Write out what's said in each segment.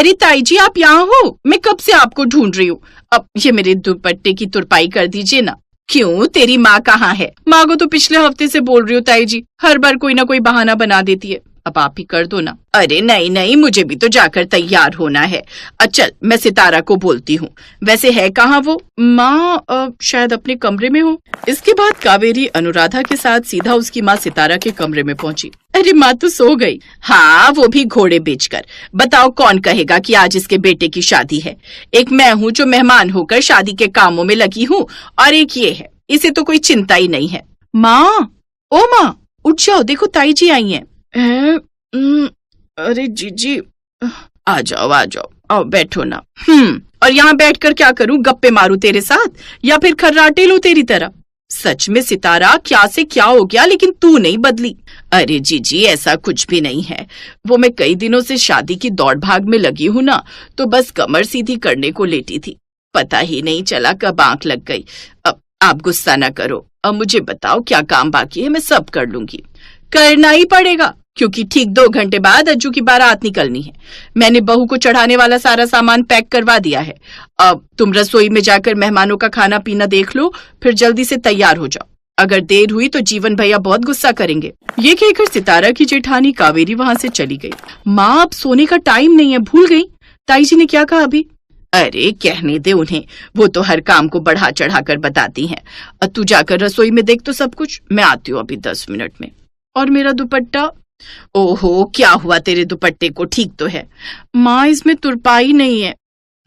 अरे ताई जी आप यहाँ हो, मैं कब से आपको ढूंढ रही हूँ। अब ये मेरे दुपट्टे की तुरपाई कर दीजिए ना। क्यों, तेरी माँ कहाँ है? माँ को तो पिछले हफ्ते से बोल रही हूँ ताई जी, हर बार कोई ना कोई बहाना बना देती है। अब आप ही कर दो ना। अरे नहीं नहीं, मुझे भी तो जाकर तैयार होना है। चल मैं सितारा को बोलती हूँ। वैसे है कहाँ वो? माँ शायद अपने कमरे में हो। इसके बाद कावेरी अनुराधा के साथ सीधा उसकी माँ सितारा के कमरे में पहुंची। अरे माँ तो सो गई। हाँ, वो भी घोड़े बेचकर। बताओ कौन कहेगा कि आज इसके बेटे की शादी है। एक मैं हूँ जो मेहमान होकर शादी के कामों में लगी हूँ, और एक ये है, इसे तो कोई चिंता ही नहीं है। माँ, ओ माँ उठ जाओ, देखो ताई जी आई हैं। अरे जीजी, आ जाओ आ जाओ, आओ बैठो ना। और यहाँ बैठकर क्या करूं? गप्पे मारूं तेरे साथ या फिर खर्राटे लूं तेरी तरह? सच में सितारा, क्या से क्या हो गया, लेकिन तू नहीं बदली। अरे जीजी ऐसा कुछ भी नहीं है, वो मैं कई दिनों से शादी की दौड़ भाग में लगी हूँ ना, तो बस कमर सीधी करने को लेटी थी, पता ही नहीं चला कब आंख लग गई। अब आप गुस्सा ना करो, अब मुझे बताओ क्या काम बाकी है, मैं सब कर लूंगी। करना ही पड़ेगा, क्योंकि ठीक 2 घंटे बाद अज्जू की बारात निकलनी है। मैंने बहू को चढ़ाने वाला सारा सामान पैक करवा दिया है। अब तुम रसोई में जाकर मेहमानों का खाना पीना देख लो, फिर जल्दी से तैयार हो जाओ। अगर देर हुई तो जीवन भैया बहुत गुस्सा करेंगे। ये कहकर सितारा की जेठानी कावेरी वहां से चली गई। माँ अब सोने का टाइम नहीं है, भूल गई? ताई जी ने क्या कहा अभी? अरे कहने दे उन्हें, वो तो हर काम को बढ़ा चढ़ा कर बताती हैं। तू जाकर रसोई में देख तो सब कुछ, मैं आती हूँ अभी 10 मिनट में। और मेरा दुपट्टा? ओहो, क्या हुआ तेरे दुपट्टे को? ठीक तो है। माँ इसमें तुरपाई नहीं है।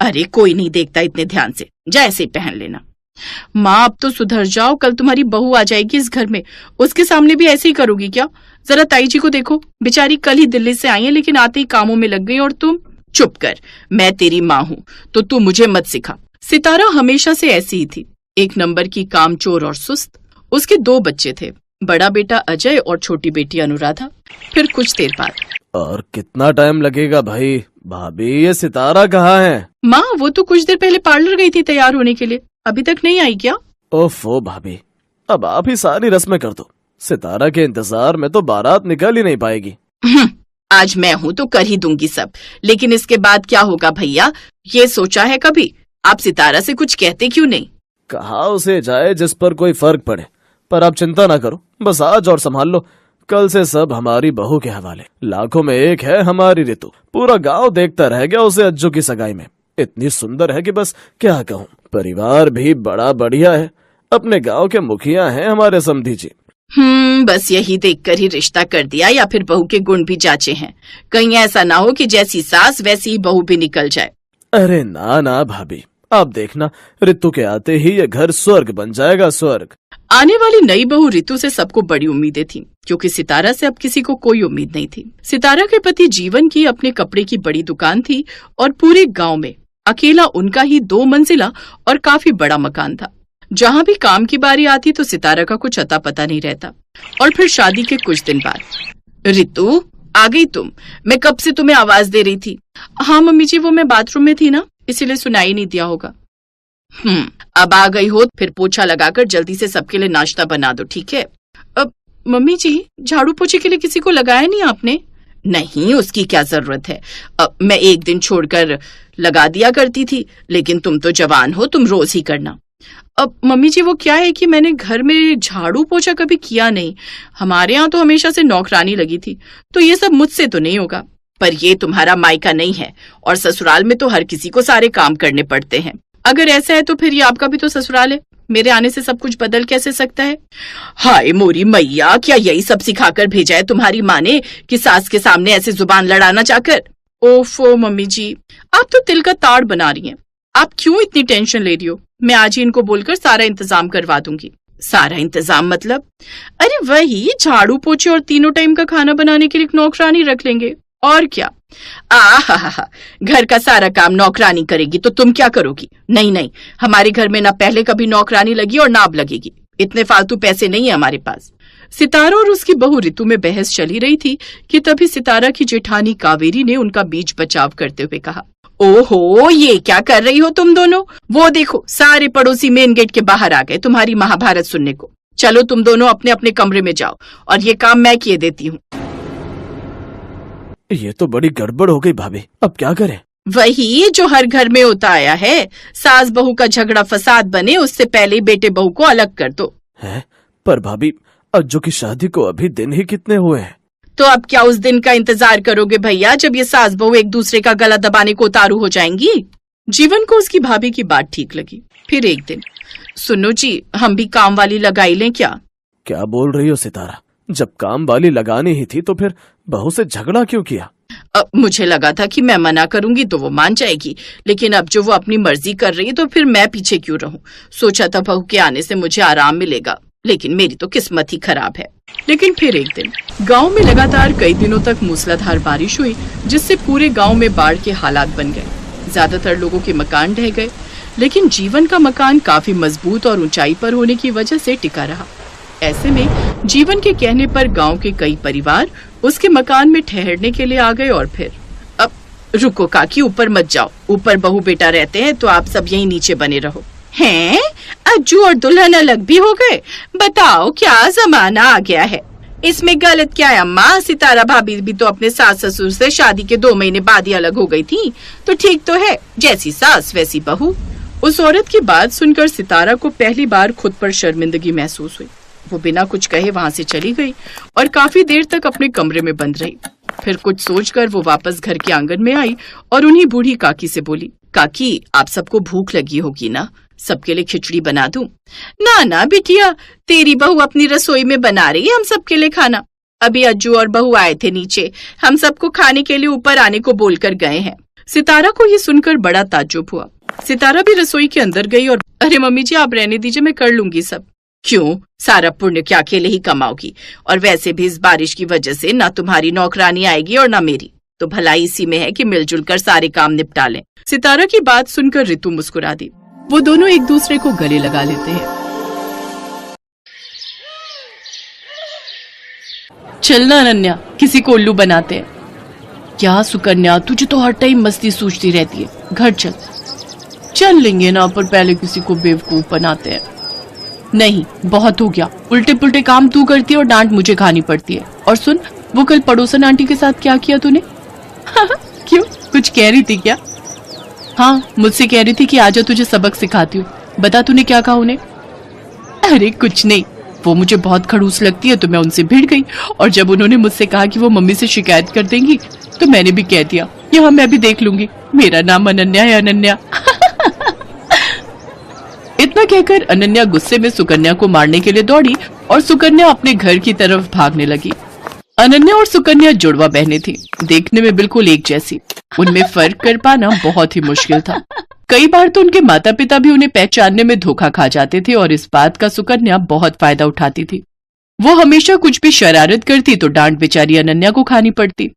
अरे कोई नहीं देखता इतने ध्यान से, जा ऐसे ही पहन लेना। माँ अब तो सुधर जाओ, कल तुम्हारी बहू आ जाएगी इस घर में, उसके सामने भी ऐसे ही करोगी क्या? जरा ताई जी को देखो, बेचारी कल ही दिल्ली से आई है, लेकिन आते ही कामों में लग गई। और तुम चुप कर, मैं तेरी माँ हूँ तो तू मुझे मत सिखा। सितारा हमेशा से ऐसी ही थी, 1 नंबर की कामचोर और सुस्त। उसके 2 बच्चे थे, बड़ा बेटा अजय और छोटी बेटी अनुराधा। फिर कुछ देर बाद, और कितना टाइम लगेगा भाई? भाभी ये सितारा कहाँ है? माँ वो तो कुछ देर पहले पार्लर गई थी तैयार होने के लिए, अभी तक नहीं आई क्या? ओफो भाभी, अब आप ही सारी रस्में कर दो, सितारा के इंतजार में तो बारात निकल ही नहीं पाएगी। आज मैं हूँ तो कर ही दूंगी सब, लेकिन इसके बाद क्या होगा भैया, ये सोचा है कभी? आप सितारा से कुछ कहते क्यों नहीं? कहा उसे जाए जिस पर कोई फर्क पड़े, पर आप चिंता ना करो, बस आज और संभाल लो, कल से सब हमारी बहू के हवाले। लाखों में एक है हमारी रितु, पूरा गांव देखता रह गया उसे अज्जू की सगाई में। इतनी सुंदर है कि बस क्या कहूँ। परिवार भी बड़ा बढ़िया है, अपने गांव के मुखिया हैं हमारे समधी जी। बस यही देखकर ही रिश्ता कर दिया, या फिर बहू के गुण भी जांचे हैं? कहीं ऐसा ना हो कि जैसी सास वैसी ही बहू भी निकल जाए। अरे ना ना भाभी, आप देखना, रितु के आते ही ये घर स्वर्ग बन जाएगा, स्वर्ग। आने वाली नई बहू रितु से सबको बड़ी उम्मीदें थीं, क्योंकि सितारा से अब किसी को कोई उम्मीद नहीं थी। सितारा के पति जीवन की अपने कपड़े की बड़ी दुकान थी, और पूरे गांव में अकेला उनका ही 2 मंजिला और काफी बड़ा मकान था। जहाँ भी काम की बारी आती तो सितारा का कुछ अता पता नहीं रहता। और फिर शादी के कुछ दिन बाद, रितु आ गई तुम? मैं कब से तुम्हें आवाज दे रही थी। हाँ मम्मी जी, वो मैं बाथरूम में थी ना, इसीलिए सुनाई नहीं दिया होगा। अब आ गई हो, फिर पोछा लगाकर जल्दी से सबके लिए नाश्ता बना दो, ठीक है? अब मम्मी जी, झाड़ू पोछे के लिए किसी को लगाया नहीं आपने? नहीं, उसकी क्या जरूरत है, अब मैं एक दिन छोड़कर लगा दिया करती थी, लेकिन तुम तो जवान हो, तुम रोज ही करना। अब मम्मी जी वो क्या है कि मैंने घर में झाड़ू पोछा कभी किया नहीं, हमारे यहाँ तो हमेशा से नौकरानी लगी थी, तो ये सब मुझसे तो नहीं होगा। पर ये तुम्हारा मायका नहीं है, और ससुराल में तो हर किसी को सारे काम करने पड़ते हैं। अगर ऐसा है तो फिर ये आपका भी तो ससुराल है, मेरे आने से सब कुछ बदल कैसे सकता है? हाय मोरी मैया, क्या यही सब सिखाकर भेजा है तुम्हारी माँ ने कि सास के सामने ऐसे जुबान लड़ाना चाहकर? ओफो मम्मी जी, आप तो तिल का ताड़ बना रही हैं। आप क्यों इतनी टेंशन ले रही हो? मैं आज ही इनको बोलकर सारा इंतजाम करवा दूंगी। सारा इंतजाम मतलब? अरे वही झाड़ू पोछे और 3 टाइम का खाना बनाने के लिए एक नौकरानी रख लेंगे, और क्या। आहा, घर का सारा काम नौकरानी करेगी तो तुम क्या करोगी? नहीं नहीं, हमारे घर में ना पहले कभी नौकरानी लगी और ना अब लगेगी, इतने फालतू पैसे नहीं है हमारे पास। सितारा और उसकी बहू रितु में बहस चली रही थी कि तभी सितारा की जेठानी कावेरी ने उनका बीच बचाव करते हुए कहा, ओहो ये क्या कर रही हो तुम दोनों? वो देखो सारे पड़ोसी मेन गेट के बाहर आ गए तुम्हारी महाभारत सुनने को। चलो तुम दोनों अपने अपने कमरे में जाओ, और ये काम मैं किए देती हूँ। ये तो बड़ी गड़बड़ हो गई भाभी, अब क्या करें? वही जो हर घर में होता आया है, सास बहू का झगड़ा फसाद बने उससे पहले ही बेटे बहू को अलग कर दो। है? पर भाभी, अज्जू की शादी को अभी दिन ही कितने हुए हैं? तो अब क्या उस दिन का इंतजार करोगे भैया जब ये सास बहू एक दूसरे का गला दबाने को उतारू हो जाएंगी? जीवन को उसकी भाभी की बात ठीक लगी। फिर एक दिन, सुनो जी, हम भी काम वाली लगाई लें क्या? क्या बोल रही हो सितारा? जब काम वाली लगानी ही थी तो फिर बहू से झगड़ा क्यों किया? मुझे लगा था कि मैं मना करूंगी तो वो मान जाएगी, लेकिन अब जो वो अपनी मर्जी कर रही है तो फिर मैं पीछे क्यों रहूं? सोचा था बहू के आने से मुझे आराम मिलेगा, लेकिन मेरी तो किस्मत ही खराब है। लेकिन फिर एक दिन गांव में लगातार कई दिनों तक मूसलाधार बारिश हुई, जिससे पूरे गांव में बाढ़ के हालात बन गए। ज्यादातर लोगों के मकान ढह गए, लेकिन जीवन का मकान काफी मजबूत और ऊंचाई पर होने की वजह से टिका रहा। ऐसे में जीवन के कहने पर गांव के कई परिवार उसके मकान में ठहरने के लिए आ गए। और फिर अब रुको काकी, ऊपर मत जाओ, ऊपर बहू बेटा रहते हैं तो आप सब यहीं नीचे बने रहो। हैं? अज्जू और दुल्हन अलग भी हो गए? बताओ क्या जमाना आ गया है। इसमें गलत क्या है अम्मा? सितारा भाभी भी तो अपने सास ससुर से शादी के 2 महीने बाद ही अलग हो गई थी, तो ठीक तो है, जैसी सास वैसी बहू। उस औरत की बात सुनकर सितारा को पहली बार खुद पर शर्मिंदगी महसूस हुई। वो बिना कुछ कहे वहां से चली गई और काफी देर तक अपने कमरे में बंद रही। फिर कुछ सोचकर वो वापस घर के आंगन में आई और उन्हीं बूढ़ी काकी से बोली, काकी आप सबको भूख लगी होगी ना, सबके लिए खिचड़ी बना दूं? ना ना बिटिया, तेरी बहू अपनी रसोई में बना रही है हम सबके लिए खाना। अभी अज्जू और बहू आए थे नीचे, हम सबको खाने के लिए ऊपर आने को बोलकर गए हैं। सितारा को ये सुनकर बड़ा ताज्जुब हुआ। सितारा भी रसोई के अंदर गई और अरे मम्मी जी आप रहने दीजिए, मैं कर लूंगी सब। क्यों? सारा पुण्य क्या अकेले ही कमाओगी? और वैसे भी इस बारिश की वजह से ना तुम्हारी नौकरानी आएगी और ना मेरी, तो भलाई इसी में है कि मिलजुल कर सारे काम निपटा लें। सितारा की बात सुनकर रितु मुस्कुरा दी। वो दोनों एक दूसरे को गले लगा लेते हैं। चलना अनन्या, किसी को उल्लू बनाते हैं। क्या सुकन्या, तुझे तो हर टाइम मस्ती सूझती रहती है, घर चल। चल लेंगे ना, पर पहले किसी को बेवकूफ बनाते हैं। नहीं, बहुत हो गया, उल्टे पुल्टे काम तू करती है और डांट मुझे खानी पड़ती है। और सुन, वो कल पड़ोसन आंटी के साथ क्या किया तूने? क्यों, कुछ कह रही थी क्या? हाँ, मुझसे कह रही थी कि आजा तुझे सबक सिखाती हूँ। बता तूने क्या कहा उन्हें? अरे कुछ नहीं, वो मुझे बहुत खड़ूस लगती है तो मैं उनसे भिड़ गई, और जब उन्होंने मुझसे कहा कि वो मम्मी से शिकायत कर देंगी तो मैंने भी कह दिया कि हाँ मैं भी देख लूंगी, मेरा नाम अनन्या है, अनन्या। इतना कहकर अनन्या गुस्से में सुकन्या को मारने के लिए दौड़ी और सुकन्या अपने घर की तरफ भागने लगी। अनन्या और सुकन्या जुड़वा बहनें थीं, देखने में बिल्कुल एक जैसी। उनमें फर्क कर पाना बहुत ही मुश्किल था। कई बार तो उनके माता पिता भी उन्हें पहचानने में धोखा खा जाते थे और इस बात का सुकन्या बहुत फायदा उठाती थी। वो हमेशा कुछ भी शरारत करती तो डांट बेचारी अनन्या को खानी पड़ती।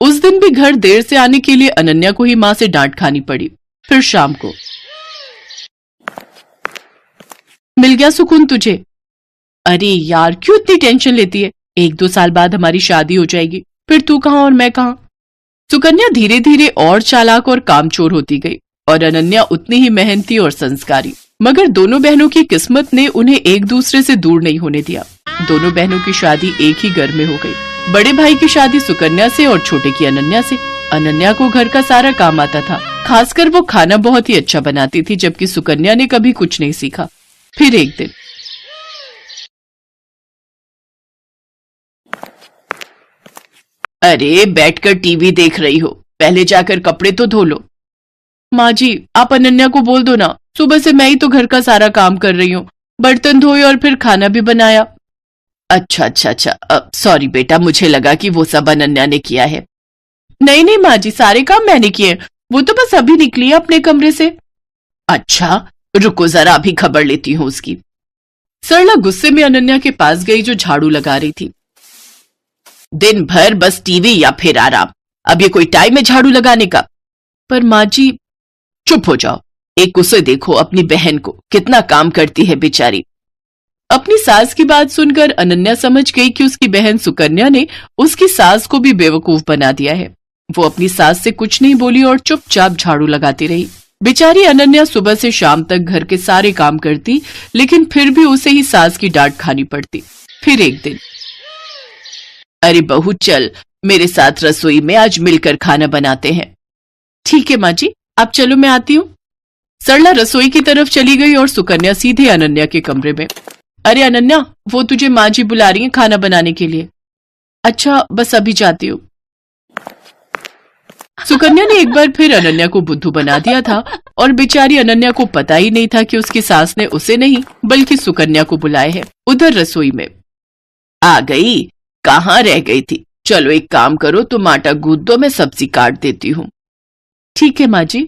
उस दिन भी घर देर से आने के लिए अनन्या को ही माँ से डांट खानी पड़ी। फिर शाम को, मिल गया सुकून तुझे? अरे यार क्यों इतनी टेंशन लेती है, 1-2 साल बाद हमारी शादी हो जाएगी, फिर तू कहाँ और मैं कहाँ। सुकन्या धीरे धीरे और चालाक और कामचोर होती गई और अनन्या उतनी ही मेहनती और संस्कारी। मगर दोनों बहनों की किस्मत ने उन्हें एक दूसरे से दूर नहीं होने दिया। दोनों बहनों की शादी एक ही घर में हो गई। बड़े भाई की शादी सुकन्या से और छोटे की अनन्या से। अनन्या को घर का सारा काम आता था, खासकर वो खाना बहुत ही अच्छा बनाती थी, जबकि सुकन्या ने कभी कुछ नहीं सीखा। फिर एक दिन, अरे बैठकर टीवी देख रही हो, पहले जाकर कपड़े तो धो लो। माँ जी आप अनन्या को बोल दो ना, सुबह से मैं ही तो घर का सारा काम कर रही हूँ, बर्तन धोए और फिर खाना भी बनाया। अच्छा, सॉरी बेटा, मुझे लगा कि वो सब अनन्या ने किया है। नहीं नहीं माँ जी, सारे काम मैंने किए, वो तो बस अभी निकली है अपने कमरे से। अच्छा रुको जरा, अभी खबर लेती हूँ उसकी। सरला गुस्से में अनन्या के पास गई जो झाड़ू लगा रही थी। दिन भर बस टीवी या फिर आराम, अब ये कोई टाइम है झाड़ू लगाने का? पर माँ जी। चुप हो जाओ, एक उसे देखो, अपनी बहन को, कितना काम करती है बेचारी। अपनी सास की बात सुनकर अनन्या समझ गई कि उसकी बहन सुकन्या ने उसकी सास को भी बेवकूफ बना दिया है। वो अपनी सास से कुछ नहीं बोली और चुपचाप झाड़ू लगाती रही। बेचारी अनन्या सुबह से शाम तक घर के सारे काम करती, लेकिन फिर भी उसे ही सास की डांट खानी पड़ती। फिर एक दिन, अरे बहू चल मेरे साथ रसोई में, आज मिलकर खाना बनाते हैं। ठीक है माँ जी, आप चलो, मैं आती हूँ। सरला रसोई की तरफ चली गई और सुकन्या सीधे अनन्या के कमरे में। अरे अनन्या, वो तुझे माँ जी बुला रही है खाना बनाने के लिए। अच्छा, बस अभी जाती हूँ। सुकन्या ने एक बार फिर अनन्या को बुद्धू बना दिया था और बेचारी अनन्या को पता ही नहीं था कि उसकी सास ने उसे नहीं बल्कि सुकन्या को बुलाए है। उधर रसोई में आ गई, कहाँ रह गई थी? चलो एक काम करो, तुम आटा गूंथ दो, मैं सब्जी काट देती हूँ। ठीक है माँ जी।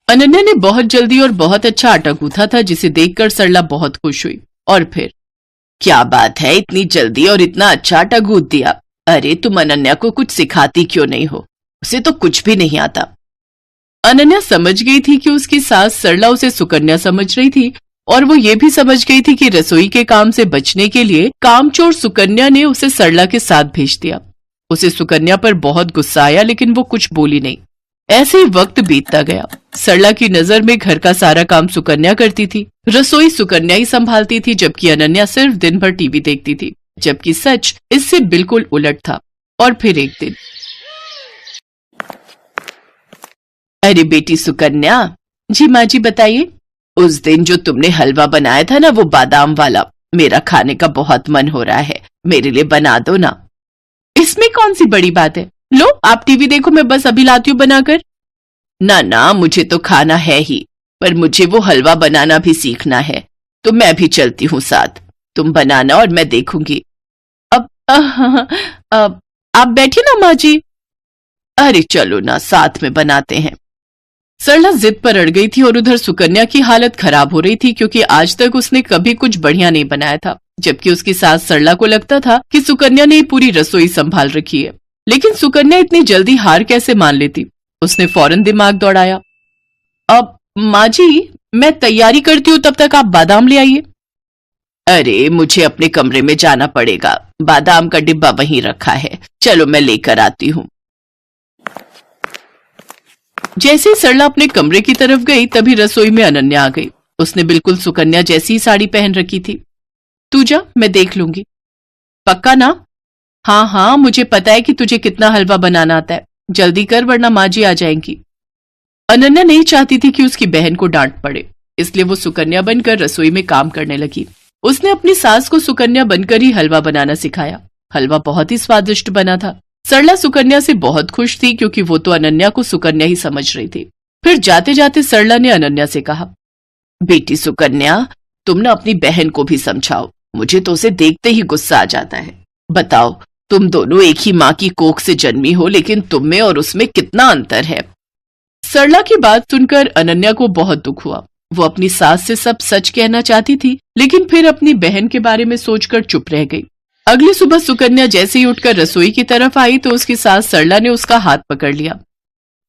अनन्या ने बहुत जल्दी और बहुत अच्छा आटा गूंथा था, जिसे देखकर सरला बहुत खुश हुई। और फिर, क्या बात है, इतनी जल्दी और इतना अच्छा आटा गूंथ दिया। अरे तुम अनन्या को कुछ सिखाती क्यों नहीं हो? उसे तो कुछ भी नहीं आता। अनन्या समझ गई थी कि उसकी सास सरला उसे सुकन्या समझ रही थी और वो ये भी समझ गई थी कि रसोई के काम से बचने के लिए कामचोर सुकन्या ने उसे सरला के साथ भेज दिया। उसे सुकन्या पर बहुत गुस्सा आया, लेकिन वो कुछ बोली नहीं। ऐसे ही वक्त बीतता गया। सरला की नजर में घर का सारा काम सुकन्या करती थी, रसोई सुकन्या ही संभालती थी, जबकि अनन्या सिर्फ दिन भर टीवी देखती थी। जबकि सच इससे बिल्कुल उलट था। और फिर एक दिन, अरे बेटी सुकन्या। जी माँ जी, बताइए। उस दिन जो तुमने हलवा बनाया था ना, वो बादाम वाला, मेरा खाने का बहुत मन हो रहा है, मेरे लिए बना दो ना। इसमें कौन सी बड़ी बात है, लो आप टीवी देखो, मैं बस अभी लाती हूँ बनाकर। ना ना, मुझे तो खाना है ही, पर मुझे वो हलवा बनाना भी सीखना है, तो मैं भी चलती हूँ साथ। तुम बनाना और मैं देखूंगी। अब आप बैठिए ना माँ जी। अरे चलो ना, साथ में बनाते हैं। सरला जिद पर अड़ गई थी और उधर सुकन्या की हालत खराब हो रही थी, क्योंकि आज तक उसने कभी कुछ बढ़िया नहीं बनाया था। जबकि उसकी सास सरला को लगता था कि सुकन्या ने पूरी रसोई संभाल रखी है। लेकिन सुकन्या इतनी जल्दी हार कैसे मान लेती? उसने फौरन दिमाग दौड़ाया। अब माँ जी, मैं तैयारी करती हूँ, तब तक आप बादाम ले आइए। अरे मुझे अपने कमरे में जाना पड़ेगा, बादाम का डिब्बा वहीं रखा है, चलो मैं लेकर आती हूँ। जैसे ही सरला अपने कमरे की तरफ गई, तभी रसोई में अनन्या आ गई। उसने बिल्कुल सुकन्या जैसी ही साड़ी पहन रखी थी। तू जा, मैं देख लूंगी। पक्का ना? हाँ हाँ, मुझे पता है कि तुझे कितना हलवा बनाना आता है, जल्दी कर वरना माँ जी आ जाएंगी। अनन्या नहीं चाहती थी कि उसकी बहन को डांट पड़े, इसलिए वो सुकन्या बनकर रसोई में काम करने लगी। उसने अपनी सास को सुकन्या बनकर ही हलवा बनाना सिखाया। हलवा बहुत ही स्वादिष्ट बना था। सरला सुकन्या से बहुत खुश थी, क्योंकि वो तो अनन्या को सुकन्या ही समझ रही थी। फिर जाते जाते सरला ने अनन्या से कहा, बेटी सुकन्या, तुम ना अपनी बहन को भी समझाओ, मुझे तो उसे देखते ही गुस्सा आ जाता है। बताओ, तुम दोनों एक ही माँ की कोख से जन्मी हो, लेकिन तुम में और उसमें कितना अंतर है। सरला की बात सुनकर अनन्या को बहुत दुख हुआ। वो अपनी सास से सब सच कहना चाहती थी, लेकिन फिर अपनी बहन के बारे में सोचकर चुप रह गई। अगली सुबह सुकन्या जैसे ही उठकर रसोई की तरफ आई, तो उसकी सास सरला ने उसका हाथ पकड़ लिया।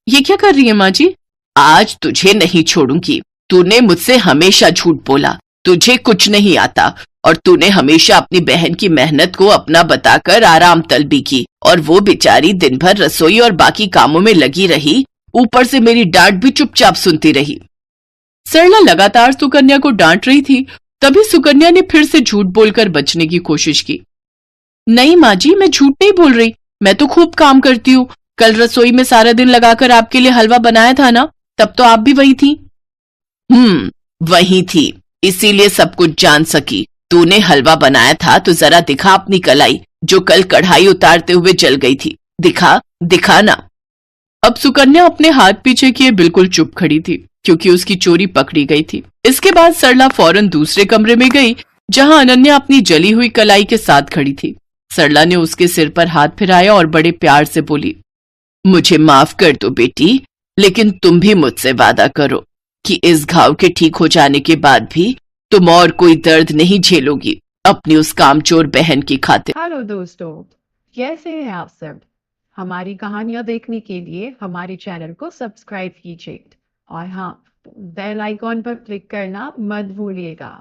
ये क्या कर रही है माँ जी? आज तुझे नहीं छोड़ूंगी। तूने मुझसे हमेशा झूठ बोला, तुझे कुछ नहीं आता, और तूने हमेशा अपनी बहन की मेहनत को अपना बताकर आराम तलबी की, और वो बेचारी दिन भर रसोई और बाकी कामों में लगी रही, ऊपर से मेरी डांट भी चुपचाप सुनती रही। सरला लगातार सुकन्या को डांट रही थी। तभी सुकन्या ने फिर से झूठ बोलकर बचने की कोशिश की। नहीं माँ जी, मैं झूठ नहीं बोल रही, मैं तो खूब काम करती हूँ। कल रसोई में सारा दिन लगाकर आपके लिए हलवा बनाया था ना, तब तो आप भी वही थी। वही थी, इसीलिए सब कुछ जान सकी। तूने हलवा बनाया था तो जरा दिखा अपनी कलाई, जो कल कढ़ाई उतारते हुए जल गई थी। दिखा, दिखा ना। अब सुकन्या अपने हाथ पीछे किए बिल्कुल चुप खड़ी थी, क्योंकि उसकी चोरी पकड़ी गई थी। इसके बाद सरला फौरन दूसरे कमरे में गई, जहां अनन्या अपनी जली हुई कलाई के साथ खड़ी थी। सरला ने उसके सिर पर हाथ फिराया और बड़े प्यार से बोली, मुझे माफ कर दो बेटी, लेकिन तुम भी मुझसे वादा करो कि इस घाव के ठीक हो जाने के बाद भी तुम और कोई दर्द नहीं झेलोगी अपनी उस कामचोर बहन की खातिर। हेलो दोस्तों, कैसे हैं आप सब? हमारी कहानियां देखने के लिए हमारे चैनल को सब्सक्राइब कीजिए और हाँ, बेल आइकॉन पर क्लिक करना मत भूलिएगा।